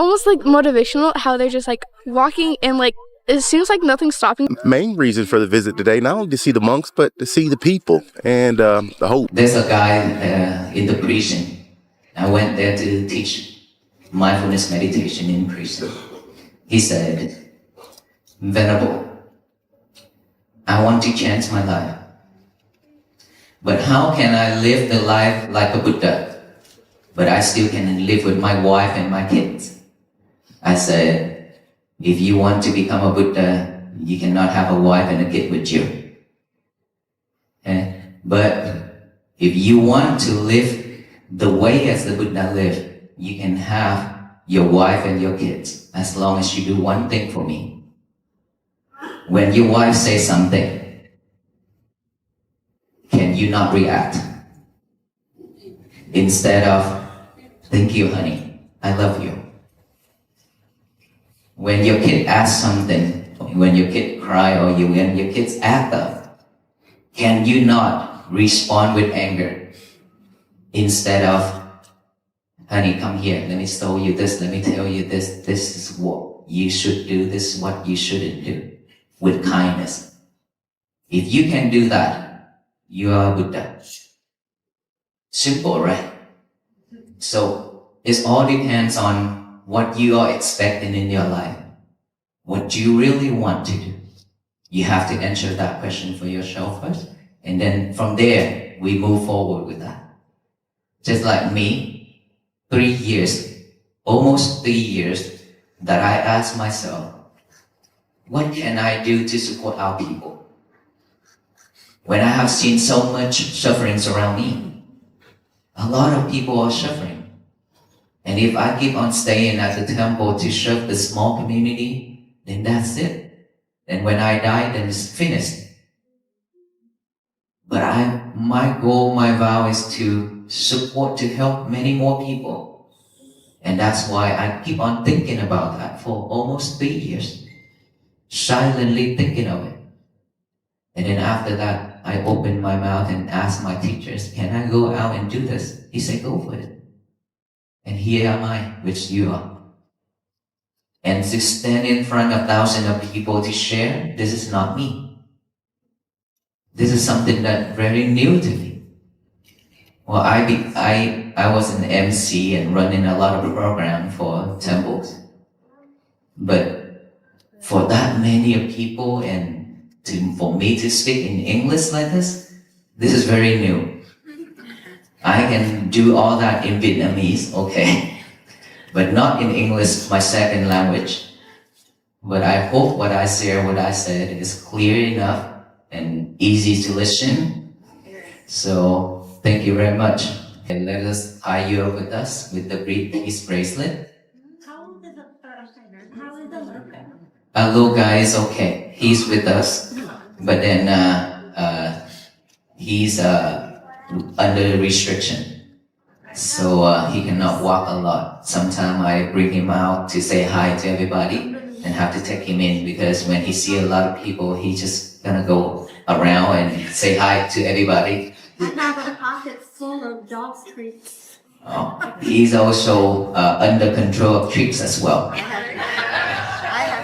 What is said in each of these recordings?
almost like motivational how they're just like walking and like it seems like nothing's stopping. Main reason for the visit today, not only to see the monks, but to see the people and the hope. There's a guy in the prison. I went there to teach mindfulness meditation in prison. He said, Venerable, I want to change my life. But how can I live the life like a Buddha, but I still can live with my wife and my kids? I said, if you want to become a Buddha, you cannot have a wife and a kid with you. Okay? But if you want to live the way as the Buddha lived, you can have your wife and your kids as long as you do one thing for me. When your wife says something, can you not react? Instead of, thank you, honey, I love you. When your kid asks something, when your kid cry or when your kids act up, can you not respond with anger? Instead of, honey, come here, let me show you this, let me tell you this is what you should do, this is what you shouldn't do, with kindness. If you can do that, you are Buddha. Simple, right? So it all depends on what you are expecting in your life. What you really want to do. You have to answer that question for yourself first. And then from there, we move forward with that. Just like me, 3 years, almost 3 years, that I asked myself, what can I do to support our people? When I have seen so much sufferings around me, a lot of people are suffering. And if I keep on staying at the temple to serve the small community, then that's it. And when I die, then it's finished. But my goal, my vow is to support, to help many more people. And that's why I keep on thinking about that for almost 3 years. Silently thinking of it. And then after that, I opened my mouth and asked my teachers, can I go out and do this? He said, go for it. And here am I, which you are. And to stand in front of thousands of people to share, this is not me. This is something that's very new to me. Well, I was an MC and running a lot of programs for temples. But for that many of people and for me to speak in English like this is very new. I can do all that in Vietnamese, okay, but not in English, my second language. But I hope what I said is clear enough and easy to listen. So thank you very much. And let us tie you up with us with the peace bracelet. How is the aloka? Aloka is okay. He's with us, but then he's under restriction, so he cannot walk a lot. Sometimes I bring him out to say hi to everybody and have to take him in, because when he see a lot of people, he just gonna go around and say hi to everybody. I have a pocket full of dog treats. Oh, he's also under control of treats as well.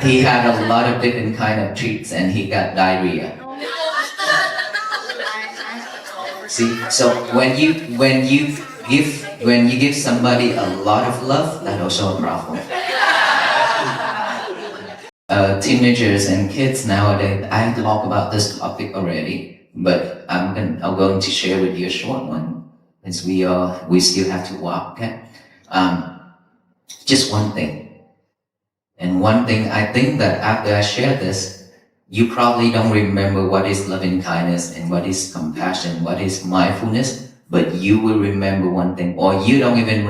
He had a lot of different kind of treats and he got diarrhea. See, so when you give somebody a lot of love, that's also a problem. Teenagers and kids nowadays, I talk about this topic already, but I'm going to share with you a short one, as we still have to walk. Okay, just one thing. And one thing, I think that after I share this, you probably don't remember what is loving kindness and what is compassion, what is mindfulness, but you will remember one thing, or you don't even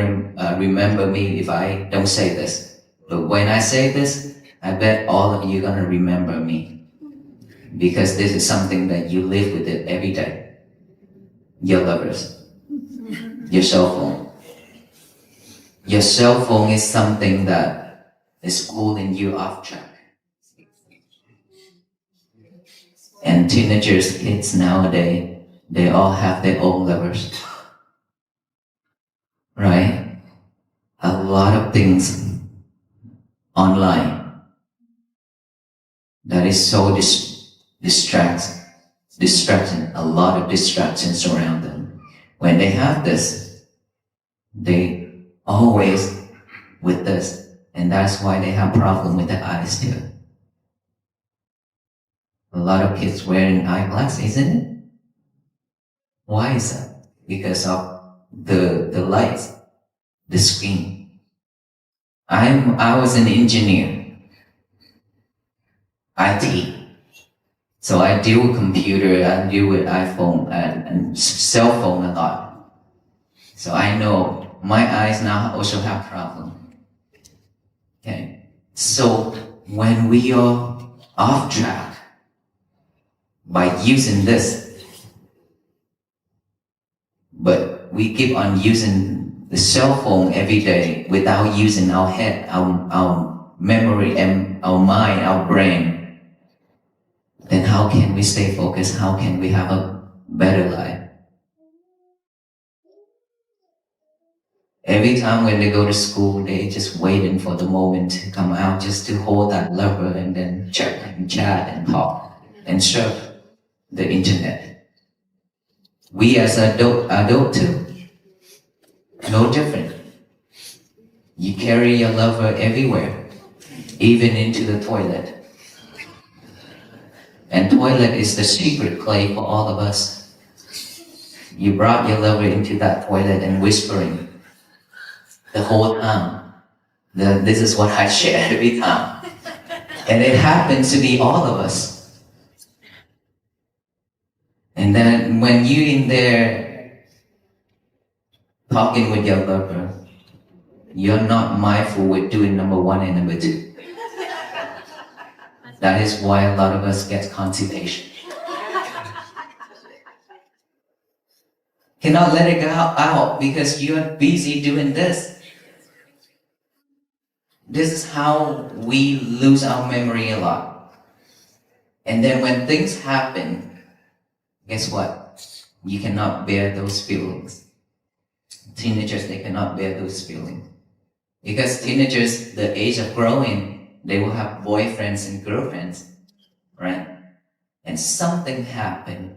remember me if I don't say this. But when I say this, I bet all of you are gonna remember me, because this is something that you live with it every day. Your lovers, your cell phone. Your cell phone is something that is pulling you off track. And teenagers, kids nowadays, they all have their own lovers. Right? A lot of things online that is so distracting, a lot of distractions around them. When they have this, they always with this, and that's why they have problem with the eyes too. A lot of kids wearing eyeglasses, isn't it? Why is that? Because of the lights, the screen. I was an engineer, IT. So I deal with computer, I deal with iPhone and cell phone a lot. So I know my eyes now also have problem. Okay. So when we are off track by using this, but we keep on using the cell phone every day without using our head, our memory and our mind, our brain, then how can we stay focused? How can we have a better life? Every time when they go to school, they just waiting for the moment to come out just to hold that lever and then check and chat and talk and surf the internet. We as adult too, no different. You carry your lover everywhere, even into the toilet. And toilet is the secret place for all of us. You brought your lover into that toilet and whispering the whole time. This is what I share every time. And it happens to be all of us. And then when you in there talking with your lover, you're not mindful with doing number one and number two. That is why a lot of us get constipation. Cannot let it go out because you're busy doing this. This is how we lose our memory a lot. And then when things happen, guess what? You cannot bear those feelings. Teenagers, they cannot bear those feelings. Because teenagers, the age of growing, they will have boyfriends and girlfriends, right? And something happened.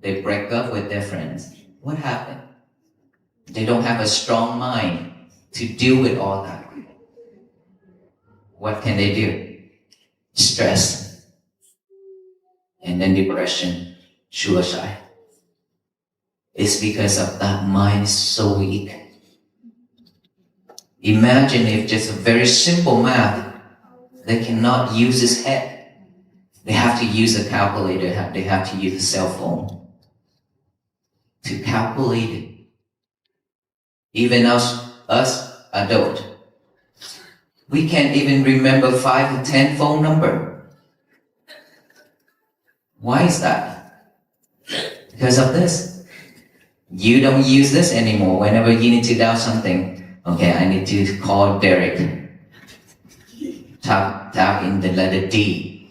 They break up with their friends. What happened? They don't have a strong mind to deal with all that. What can they do? Stress. And then depression, suicide. It's because of that mind is so weak. Imagine if just a very simple math, they cannot use his head. They have to use a calculator, they have to use a cell phone to calculate it. Even us adult, we can't even remember 5 to 10 phone number. Why is that? Because of this. You don't use this anymore. Whenever you need to dial something, okay, I need to call Derek. Tap in the letter D.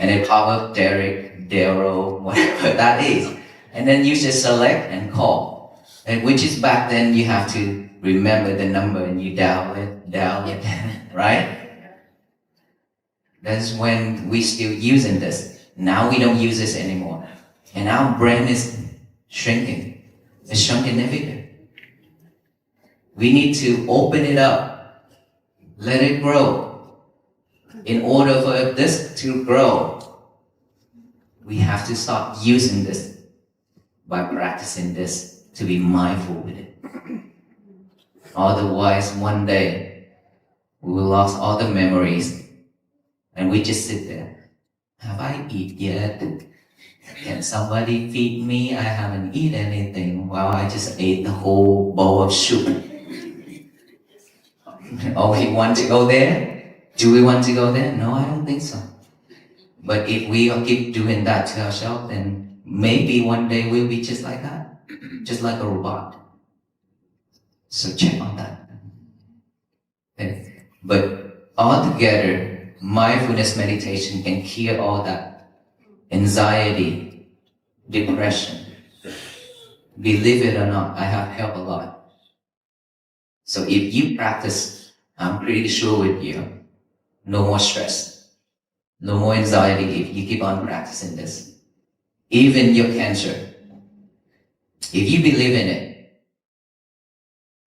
And it pop up Derek, Daryl, whatever that is. And then you just select and call. And which is back then you have to remember the number and you dial it, right? That's when we still using this. Now we don't use this anymore. And our brain is shrinking. It's shrinking every day. We need to open it up. Let it grow. In order for this to grow, we have to start using this by practicing this to be mindful with it. Otherwise, one day, we will lose all the memories and we just sit there. Have I eaten yet? Can somebody feed me? I haven't eaten anything. Well, I just ate the whole bowl of soup. Oh, we want to go there? Do we want to go there? No, I don't think so. But if we keep doing that to ourselves, then maybe one day we'll be just like that. Just like a robot. So check on that. Okay. But altogether, mindfulness meditation can cure all that. Anxiety, depression. Believe it or not, I have helped a lot. So if you practice I'm pretty sure with you, no more stress, no more anxiety if you keep on practicing this. Even your cancer, if you believe in it,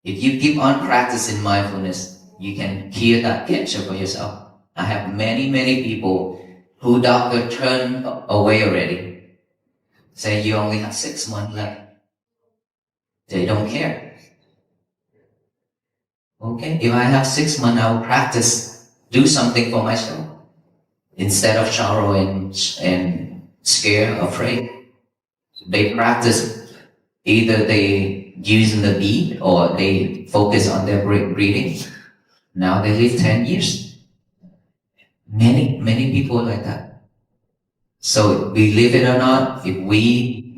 if you keep on practicing mindfulness, you can cure that cancer for yourself. I have many, many people who doctor turned away already. Say you only have 6 months left. They don't care. Okay, if I have 6 months, I will practice, do something for myself instead of sorrow and scare, afraid. They practice, either they using the beat or they focus on their breathing. Now they live 10 years. Many, many people like that. So believe it or not, if we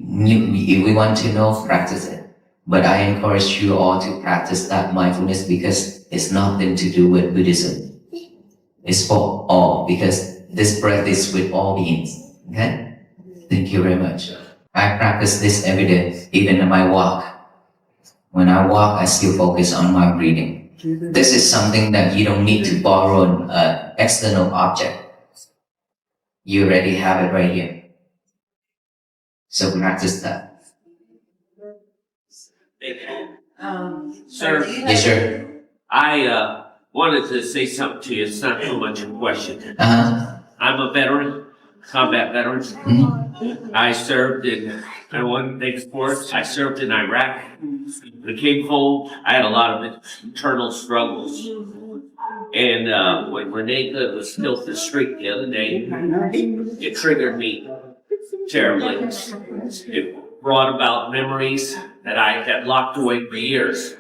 want to know, practice it. But I encourage you all to practice that mindfulness because it's nothing to do with Buddhism. It's for all, because this breath is with all beings. Okay? Thank you very much. I practice this every day, even in my walk. When I walk, I still focus on my breathing. This is something that you don't need to borrow an external object. You already have it right here. So practice that. Sir, Yes, sir. I wanted to say something to you. It's not so much a question. Uh-huh. I'm a veteran, combat veteran. Mm-hmm. I served in, I won big sports. I served in Iraq. When I came home, I had a lot of internal struggles. And when Renee Good was killed the street the other day, it triggered me terribly. It brought about memories that I had locked away for years.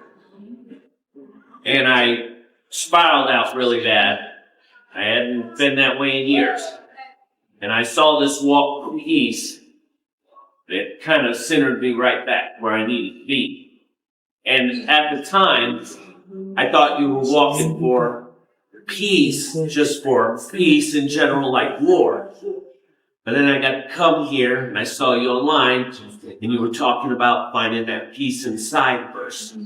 And I spiraled out really bad. I hadn't been that way in years. And I saw this walk of peace that kind of centered me right back where I needed to be. And at the time, I thought you were walking for peace, just for peace in general, like war. But then I got to come here and I saw you online and you were talking about finding that peace inside first,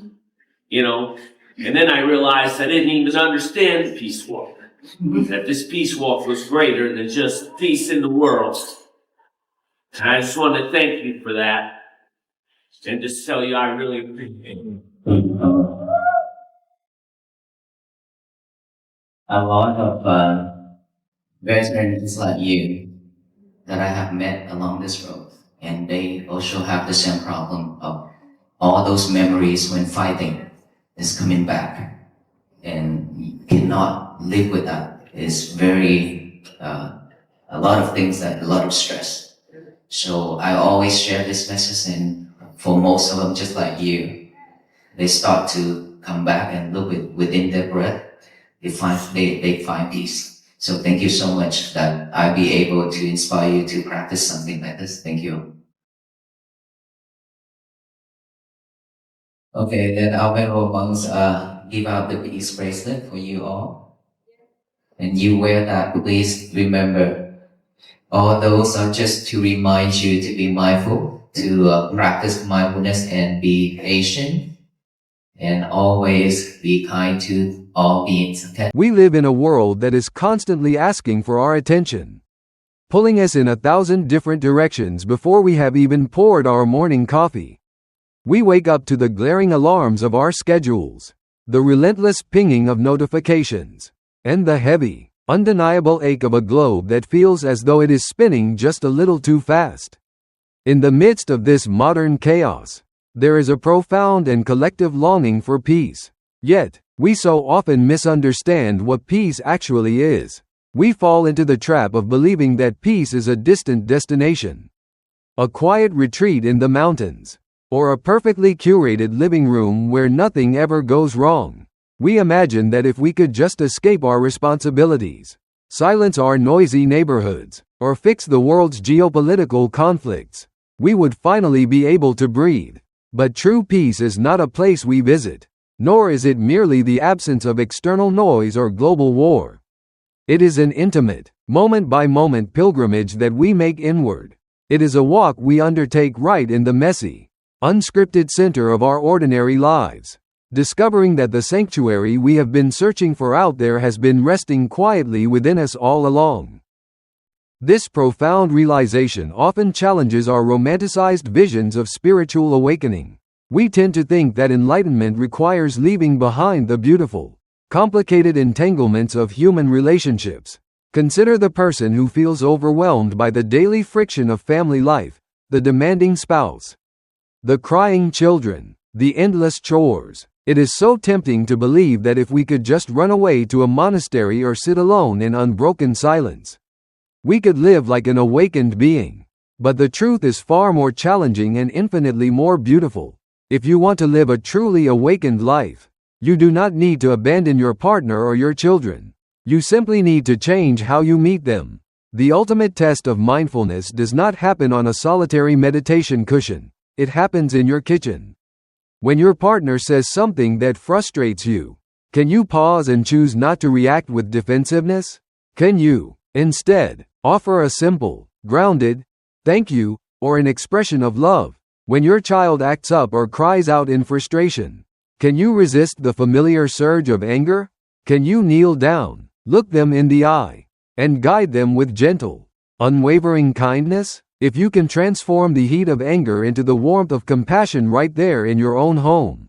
you know? And then I realized I didn't even understand the peace walk. That this peace walk was greater than just peace in the world. And I just want to thank you for that and just tell you I really appreciate it. A lot of veterans like you that I have met along this road, and they also have the same problem of all those memories when fighting is coming back, and you cannot live with that. It's very a lot of things, that a lot of stress. So I always share this message, and for most of them, just like you, they start to come back and look within their breath. They find peace. So thank you so much that I'll be able to inspire you to practice something like this. Thank you. Okay, then our venerable monks give out the peace bracelet for you all. And you wear that, please remember, all those are just to remind you to be mindful, to practice mindfulness and be patient, and always be kind to all beings. Okay? We live in a world that is constantly asking for our attention, pulling us in 1,000 different directions before we have even poured our morning coffee. We wake up to the glaring alarms of our schedules, the relentless pinging of notifications, and the heavy, undeniable ache of a globe that feels as though it is spinning just a little too fast. In the midst of this modern chaos, there is a profound and collective longing for peace. Yet, we so often misunderstand what peace actually is. We fall into the trap of believing that peace is a distant destination, a quiet retreat in the mountains, or a perfectly curated living room where nothing ever goes wrong. We imagine that if we could just escape our responsibilities, silence our noisy neighborhoods, or fix the world's geopolitical conflicts, we would finally be able to breathe. But true peace is not a place we visit, nor is it merely the absence of external noise or global war. It is an intimate, moment-by-moment pilgrimage that we make inward. It is a walk we undertake right in the messy, unscripted center of our ordinary lives. discovering that the sanctuary we have been searching for out there has been resting quietly within us all along. This profound realization often challenges our romanticized visions of spiritual awakening. We tend to think that enlightenment requires leaving behind the beautiful, complicated entanglements of human relationships. Consider the person who feels overwhelmed by the daily friction of family life, the demanding spouse, the crying children, the endless chores. It is so tempting to believe that if we could just run away to a monastery or sit alone in unbroken silence, we could live like an awakened being. But the truth is far more challenging and infinitely more beautiful. If you want to live a truly awakened life, you do not need to abandon your partner or your children. You simply need to change how you meet them. The ultimate test of mindfulness does not happen on a solitary meditation cushion. It happens in your kitchen. When your partner says something that frustrates you, can you pause and choose not to react with defensiveness? Can you, instead, offer a simple, grounded, thank you, or an expression of love? When your child acts up or cries out in frustration, can you resist the familiar surge of anger? Can you kneel down, look them in the eye, and guide them with gentle, unwavering kindness? If you can transform the heat of anger into the warmth of compassion right there in your own home,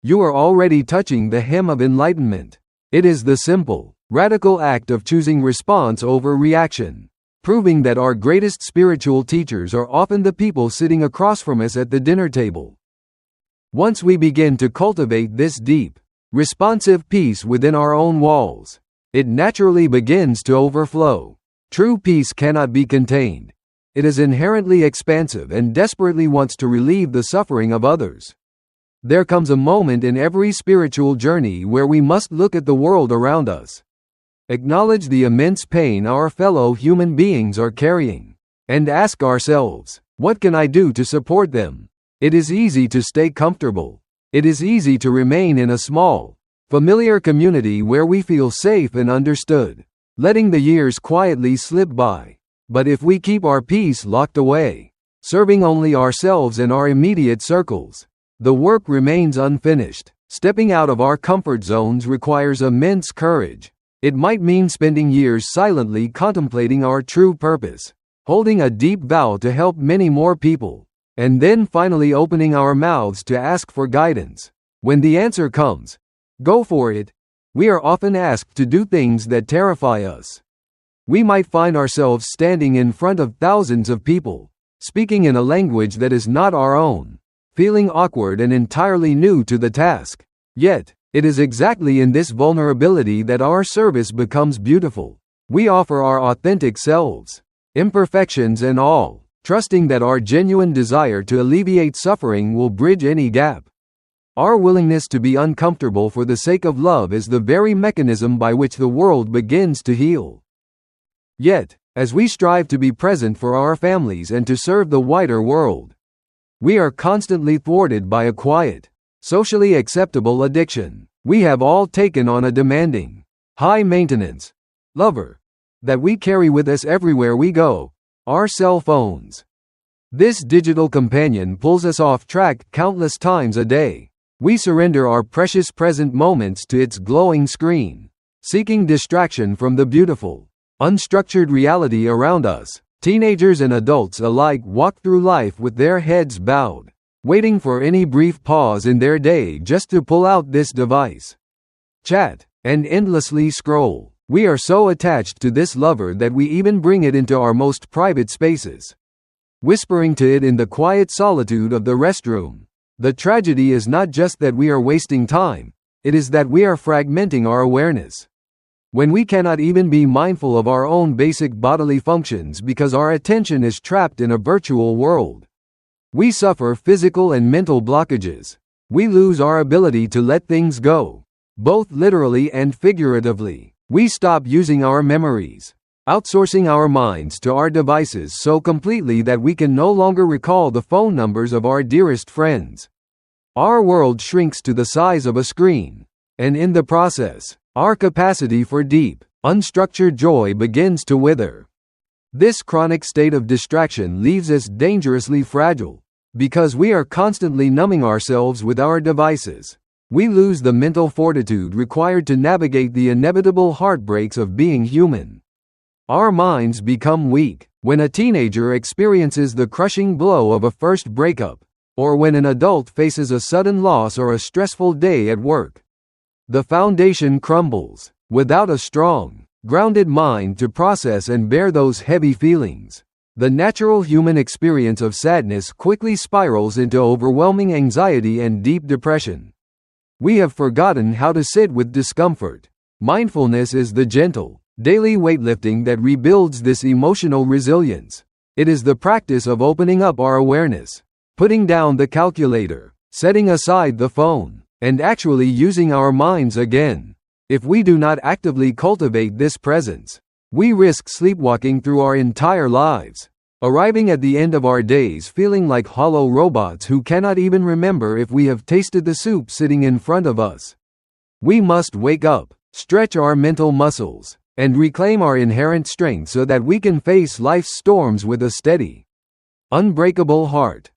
you are already touching the hem of enlightenment. It is the simple, radical act of choosing response over reaction, proving that our greatest spiritual teachers are often the people sitting across from us at the dinner table. Once we begin to cultivate this deep, responsive peace within our own walls, it naturally begins to overflow. True peace cannot be contained. It is inherently expansive and desperately wants to relieve the suffering of others. There comes a moment in every spiritual journey where we must look at the world around us, acknowledge the immense pain our fellow human beings are carrying, and ask ourselves, what can I do to support them? It is easy to stay comfortable. It is easy to remain in a small, familiar community where we feel safe and understood, letting the years quietly slip by. But if we keep our peace locked away, serving only ourselves and our immediate circles, the work remains unfinished. Stepping out of our comfort zones requires immense courage. It might mean spending years silently contemplating our true purpose, holding a deep vow to help many more people, and then finally opening our mouths to ask for guidance. When the answer comes, go for it, we are often asked to do things that terrify us. We might find ourselves standing in front of thousands of people, speaking in a language that is not our own, feeling awkward and entirely new to the task. Yet, it is exactly in this vulnerability that our service becomes beautiful. We offer our authentic selves, imperfections and all, trusting that our genuine desire to alleviate suffering will bridge any gap. Our willingness to be uncomfortable for the sake of love is the very mechanism by which the world begins to heal. Yet, as we strive to be present for our families and to serve the wider world, we are constantly thwarted by a quiet, socially acceptable addiction. We have all taken on a demanding, high-maintenance lover that we carry with us everywhere we go, our cell phones. This digital companion pulls us off track countless times a day. We surrender our precious present moments to its glowing screen, seeking distraction from the beautiful, unstructured reality around us. Teenagers and adults alike walk through life with their heads bowed, waiting for any brief pause in their day just to pull out this device, chat, and endlessly scroll. We are so attached to this lover that we even bring it into our most private spaces, whispering to it in the quiet solitude of the restroom. The tragedy is not just that we are wasting time, it is that we are fragmenting our awareness. When we cannot even be mindful of our own basic bodily functions because our attention is trapped in a virtual world, we suffer physical and mental blockages. We lose our ability to let things go, both literally and figuratively. We stop using our memories, outsourcing our minds to our devices so completely that we can no longer recall the phone numbers of our dearest friends. Our world shrinks to the size of a screen, and in the process, our capacity for deep, unstructured joy begins to wither. This chronic state of distraction leaves us dangerously fragile, because we are constantly numbing ourselves with our devices. We lose the mental fortitude required to navigate the inevitable heartbreaks of being human. Our minds become weak when a teenager experiences the crushing blow of a first breakup, or when an adult faces a sudden loss or a stressful day at work. The foundation crumbles. Without a strong, grounded mind to process and bear those heavy feelings, the natural human experience of sadness quickly spirals into overwhelming anxiety and deep depression. We have forgotten how to sit with discomfort. Mindfulness is the gentle, daily weightlifting that rebuilds this emotional resilience. It is the practice of opening up our awareness, putting down the calculator, setting aside the phone, and actually using our minds again. If we do not actively cultivate this presence, we risk sleepwalking through our entire lives, arriving at the end of our days feeling like hollow robots who cannot even remember if we have tasted the soup sitting in front of us. We must wake up, stretch our mental muscles, and reclaim our inherent strength so that we can face life's storms with a steady, unbreakable heart.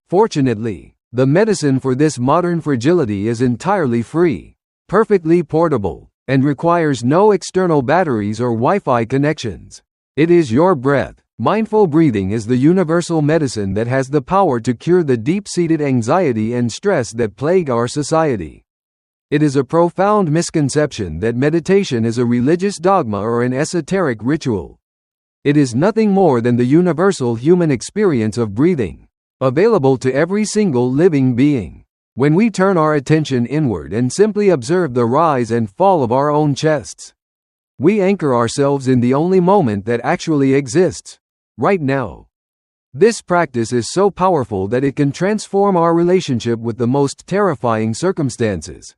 Fortunately, the medicine for this modern fragility is entirely free, perfectly portable, and requires no external batteries or Wi-Fi connections. It is your breath. Mindful breathing is the universal medicine that has the power to cure the deep-seated anxiety and stress that plague our society. It is a profound misconception that meditation is a religious dogma or an esoteric ritual. It is nothing more than the universal human experience of breathing, available to every single living being. When we turn our attention inward and simply observe the rise and fall of our own chests, we anchor ourselves in the only moment that actually exists, right now. This practice is so powerful that it can transform our relationship with the most terrifying circumstances.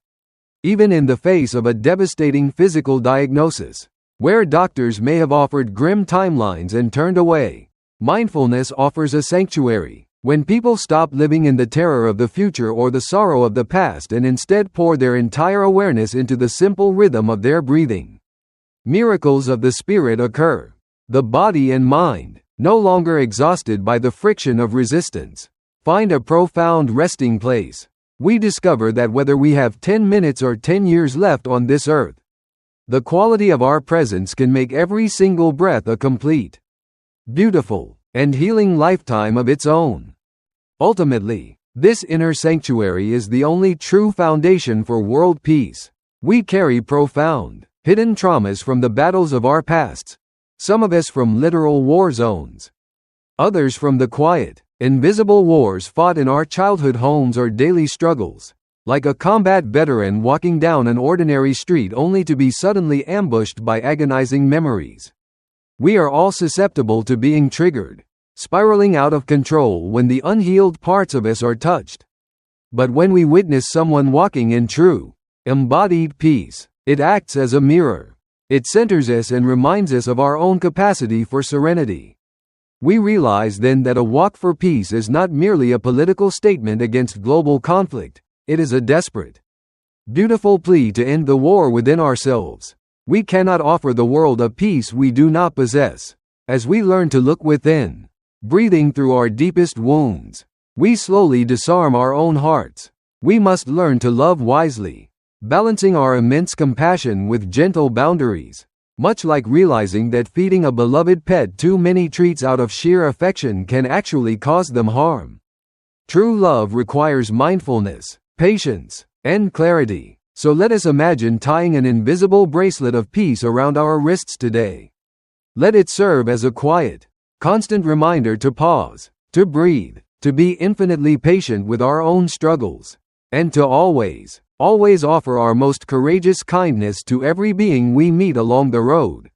Even in the face of a devastating physical diagnosis, where doctors may have offered grim timelines and turned away, mindfulness offers a sanctuary. When people stop living in the terror of the future or the sorrow of the past and instead pour their entire awareness into the simple rhythm of their breathing, miracles of the spirit occur. The body and mind, no longer exhausted by the friction of resistance, find a profound resting place. We discover that whether we have 10 minutes or 10 years left on this earth, the quality of our presence can make every single breath a complete, beautiful, and healing lifetime of its own. Ultimately, this inner sanctuary is the only true foundation for world peace. We carry profound, hidden traumas from the battles of our pasts, some of us from literal war zones, others from the quiet, invisible wars fought in our childhood homes or daily struggles, like a combat veteran walking down an ordinary street only to be suddenly ambushed by agonizing memories. We are all susceptible to being triggered, spiraling out of control when the unhealed parts of us are touched. But when we witness someone walking in true, embodied peace, it acts as a mirror. It centers us and reminds us of our own capacity for serenity. We realize then that a walk for peace is not merely a political statement against global conflict, it is a desperate, beautiful plea to end the war within ourselves. We cannot offer the world a peace we do not possess. As we learn to look within, breathing through our deepest wounds, we slowly disarm our own hearts. We must learn to love wisely, balancing our immense compassion with gentle boundaries. Much like realizing that feeding a beloved pet too many treats out of sheer affection can actually cause them harm. True love requires mindfulness, patience, and clarity. So let us imagine tying an invisible bracelet of peace around our wrists today. Let it serve as a quiet, constant reminder to pause, to breathe, to be infinitely patient with our own struggles, and to always offer our most courageous kindness to every being we meet along the road.